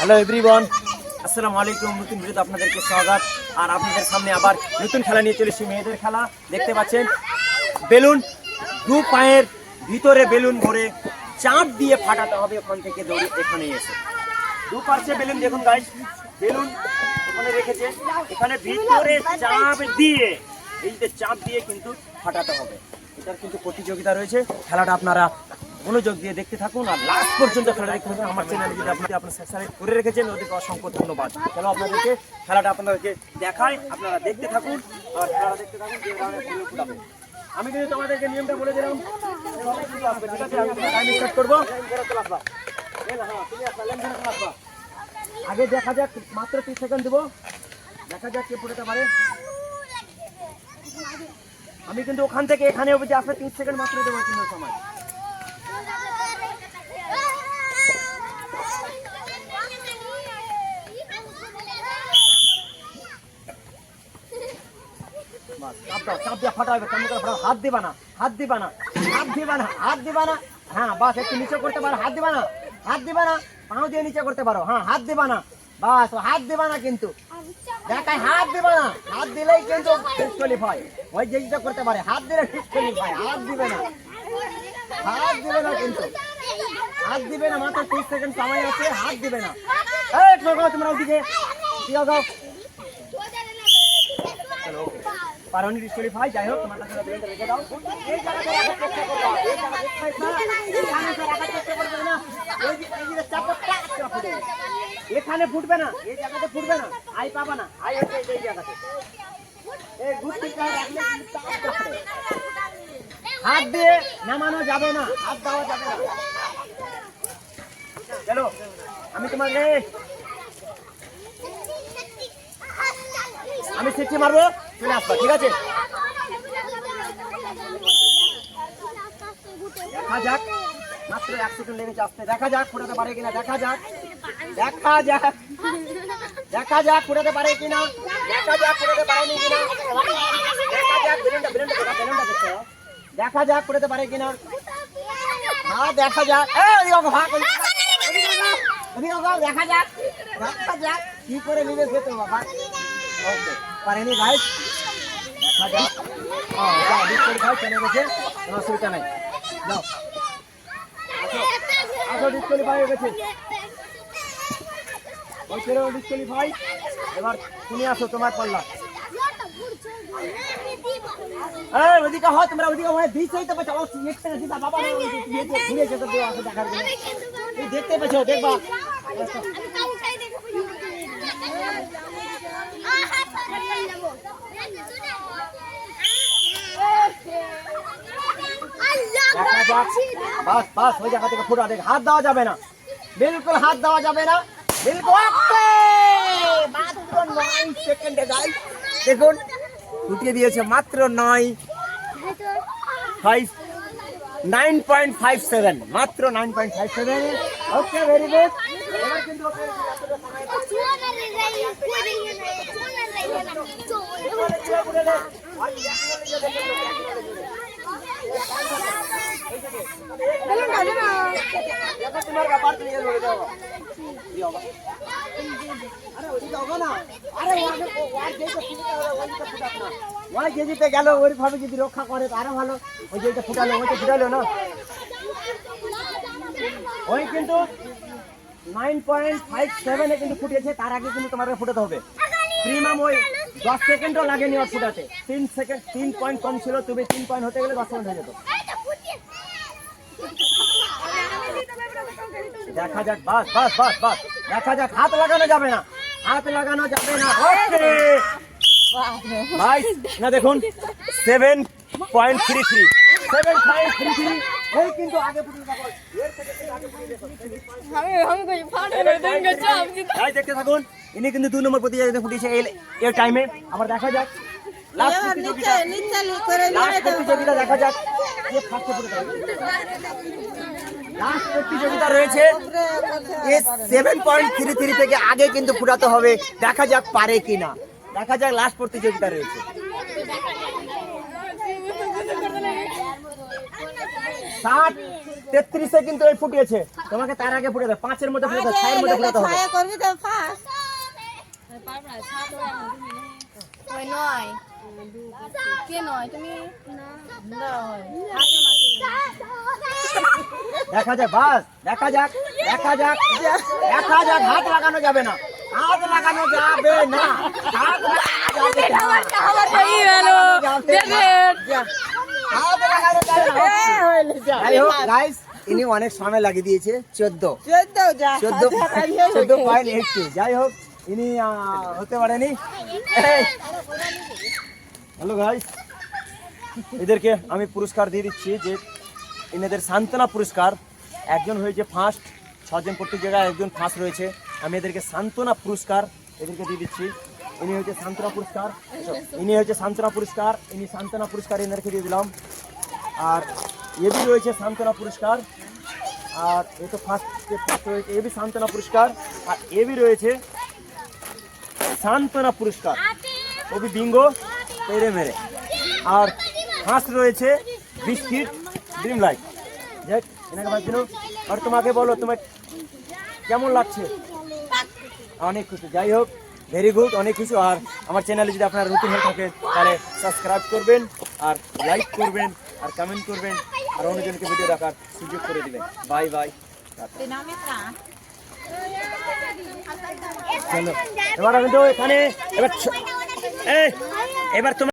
Hello everyone, আসসালামু আলাইকুম। নতুন ভিডিওতে আপনাদেরকে স্বাগত। আর আপনাদের সামনে আবার নতুন খেলা নিয়ে চলেছি, মেয়েদের খেলা। দেখতে পাচ্ছেন বেলুন, দু পায়ের ভিতরে বেলুন ভরে চাপ দিয়ে ফাটাতে হবে। ওখান থেকে দৌড়ে এখানে এসে দু পাশে বেলুন, দেখুন গাইস, বেলুন এখানে রেখেছে, এখানে ভিতরে চাপ দিয়ে, এই যে চাপ দিয়ে কিন্তু ফাটাতে হবে। এটার কিন্তু প্রতিযোগিতা রয়েছে। খেলাটা আপনারা মনোযোগ দিয়ে দেখতে থাকুন আর লাস্ট পর্যন্ত খেলা দেখতে থাকুন। আমার চ্যানেলে যদি আপনারা সাবস্ক্রাইব করে রেখেছেন, ওদেরকে অসংখ্য ধন্যবাদ। চলো আপনাদেরকে খেলাটা আপনাদেরকে দেখাই, আপনারা দেখতে থাকুন আর খেলাটা দেখতে থাকুন। যে বেলুন ফুটাবে, আমি কিন্তু তোমাদেরকে নিয়মটা বলে দিলাম, ঠিক আছে? আমি টাইম স্টার্ট করবো। আগে দেখা যাক, মাত্র 30 সেকেন্ড দেবো, দেখা যাক কে ফুটাতে পারে। আমি কিন্তু ওখান থেকে এখানে অবধি আসলে 30 সেকেন্ড মাত্র দেবো কিন্তু সময়। চাপ দিয়ে ফাটাবে, হাত দিবা না, হাত দিবা না, হাত দিবা না, হাত দিবা না। হ্যাঁ বাস, একটু নিচে করতে পারো, হাত দিবা না, হাত দিবা না, পাও দিয়ে নিচে করতে পারো। হ্যাঁ হাত দিবা না, বাস হাত দিবা না, কিন্তু দেখায় হাত দিবা না। হাত দিলেই কিন্তু ডিসকোয়ালিফাই। ওই যেটা করতে পারে, হাত দিলে ডিসকোয়ালিফাই। হাত দিবে না, হাত দিবে না, কিন্তু হাত দিবে না। মাত্র 30 সেকেন্ড সময় আছে, হাত দিবে না। এই তোমরা ওদিকে দিয়ে দাও। চলো ওকে, পারনি ডিসকোয়ালিফাই। যাই হোক, তোমার কাছে বেলুনটা রেখে দাও। এই জায়গাতে রাখার চেষ্টা করবে, এই জায়গাতে রাখার চেষ্টা করবে না। এই চাপটা ফুটবে, এখানে ফুটবে না, এই জায়গাতে ফুটবে না। আই পাবা না, আই হচ্ছে এই জায়গাতে। এই গুটিটা রাখলে চাপটা ফুটবে। হাত দিয়ে নামানো যাবে না, হাত দেওয়া যাবে না। চলো, আমি তোমাকে আমি সিটি মারবো, চলে আসবা, ঠিক আছে? দেখা যাক, মাত্র 1 সেকেন্ড লেগেছে আসতে। দেখা যাক ফুটাতে পারে কিনা, দেখা যাক, দেখা যাক, দেখা যাক ফুটাতে পারে কিনা, দেখা যাক ফুটাতে পারেনি কিনা, দেখা যাক। বেলুনটা দেখতে, দেখা যাক ফুটাতে পারে কিনা। হ্যাঁ দেখা যাক, দেখা যাক, দেখা যাক কি করে নিবে যেতে বাবা। ওকে, পারেনি গাইস, দেখা যাক। ডিসকোয়ালিফাই চলে গেছে, কোনো অসুবিধা নাই। যাও, আসো, ডিসকোয়ালিফাই হয়ে গেছে। ওই ছেলে ডিসকোয়ালিফাই। এবার তুমি আসো, তোমার পাল্লা। ওদিকে হয়, তোমরা ওদিকে হয়, দিচ্ছেই তো পাচ্ছ। বাবা ঘুরে যেতে দেওয়া আছে দেখার জন্য। দেখতে পাচ্ছ, দেখবা। বাস বাস, ওই জায়গা থেকে ফুটা দেখ, হাত দেওয়া যাবে না, বিলকুল হাত দেওয়া যাবে না, বিলকুল। মাত্র 9 সেকেন্ডে গাইস, দেখুন ফুটিয়ে দিয়েছে মাত্র 9.57, মাত্র 9.57। ওকে, ভেরি গুড। এবার কিন্তু তোমার ব্যাপার যেতে গেল ওইভাবে যদি রক্ষা করে আরো ভালো। ওই যেটা ফুটালো, ওইটা ফুটালো না, ওই কিন্তু 9.57 কিন্তু ফুটিয়েছে। তার আগে কিন্তু তোমাকে ফুটাতে হবে। প্রিমিয়াম ওই 10 সেকেন্ডও লাগেনি ওর ফুটাতে। 3 সেকেন্ড, 3 পয়েন্ট কম ছিল। তুমি 3 পয়েন্ট হতে গেলে 10 সেকেন্ড হয়ে যেত। দেখা যাক, বাস বাস বাস বাস, দেখা যাক। হাত লাগানো যাবে না, হাত লাগানো যাবে না। ওকে ভাই, না দেখুন 7.33, 7.33। এই কিন্তু আগে ফুটিয়ে দেখো, এর থেকে আগে ফুটিয়ে দেখো। দেখতে থাকুন, ইনি কিন্তু 2 নম্বর প্রতিযোগিতা ফুটিয়েছে এর টাইমে। আবার দেখা যাক লাস্ট প্রতিযোগিতা, দেখা যাক কে ফার্স্টে ফুটে যাবে। লাস্ট প্রতিযোগিতা রয়েছে 7.33 থেকে আগে কিন্তু ফুটাতে হবে। দেখা যাক পারে কিনা, দেখা যাক। লাস্ট প্রতিযোগিতা রয়েছে। 60 33-এ কিন্তু এই ফুটিয়েছে, তোমাকে তার আগে ফুটে দাও, 5-এর মধ্যে ফুটে দাও, 6-এর মধ্যে ফুটাতে হবে। করবি তো ফার্স্ট ওই নয় কে নয় তুমি দেখা যাক বাস, দেখা যাক, দেখা যাক, দেখা যাক। হাত লাগানো যাবে না, হাত লাগানো যাবে না, হাত লাগানো যাবে না। হাত লাগানো যাবে না। যাই হোক গাইস, ইনি অনেক সময় লাগিয়ে দিয়েছে, 14.80। যাই হোক, ইনি হতে পারেনি। হ্যালো গাইস, এদেরকে আমি পুরস্কার দিয়ে দিচ্ছি, যে এনাদের সান্ত্বনা পুরস্কার। একজন হয়েছে ফার্স্ট, 6 জন প্রত্যেক জায়গায় একজন ফার্স্ট রয়েছে। আমি এদেরকে সান্ত্বনা পুরস্কার এদেরকে দিয়ে দিচ্ছি। ইনি হচ্ছে সান্ত্বনা পুরস্কার, ইনি হচ্ছে সান্ত্বনা পুরস্কার, ইনি সান্ত্বনা পুরস্কার এনাদেরকে দিয়ে দিলাম। আর এবি রয়েছে সান্ত্বনা পুরস্কার, আর এই তো ফার্স্ট রয়েছে এবি সান্ত্বনা পুরস্কার, আর এবি রয়েছে সান্ত্বনা পুরস্কার, ওবি বিঙ্গো তেরে মেরে। আর ফার্স্ট রয়েছে বিস্কিট ড্রিম লাইট। যাই এনাকে ভাবছিল। আর তোমাকে বলো, তোমার কেমন লাগছে? অনেক খুশি। যাই হোক, ভেরি গুড, অনেক কিছু। আর আমার চ্যানেলে যদি আপনারা নতুন হয়ে থাকে তাহলে সাবস্ক্রাইব করবেন, আর লাইক করবেন, আর কমেন্ট করবেন, আর অন্যজনকে ভিডিও দেখার সুযোগ করে দিবেন। Bye bye. চলো এবার আমি তো এখানে এবার তোমার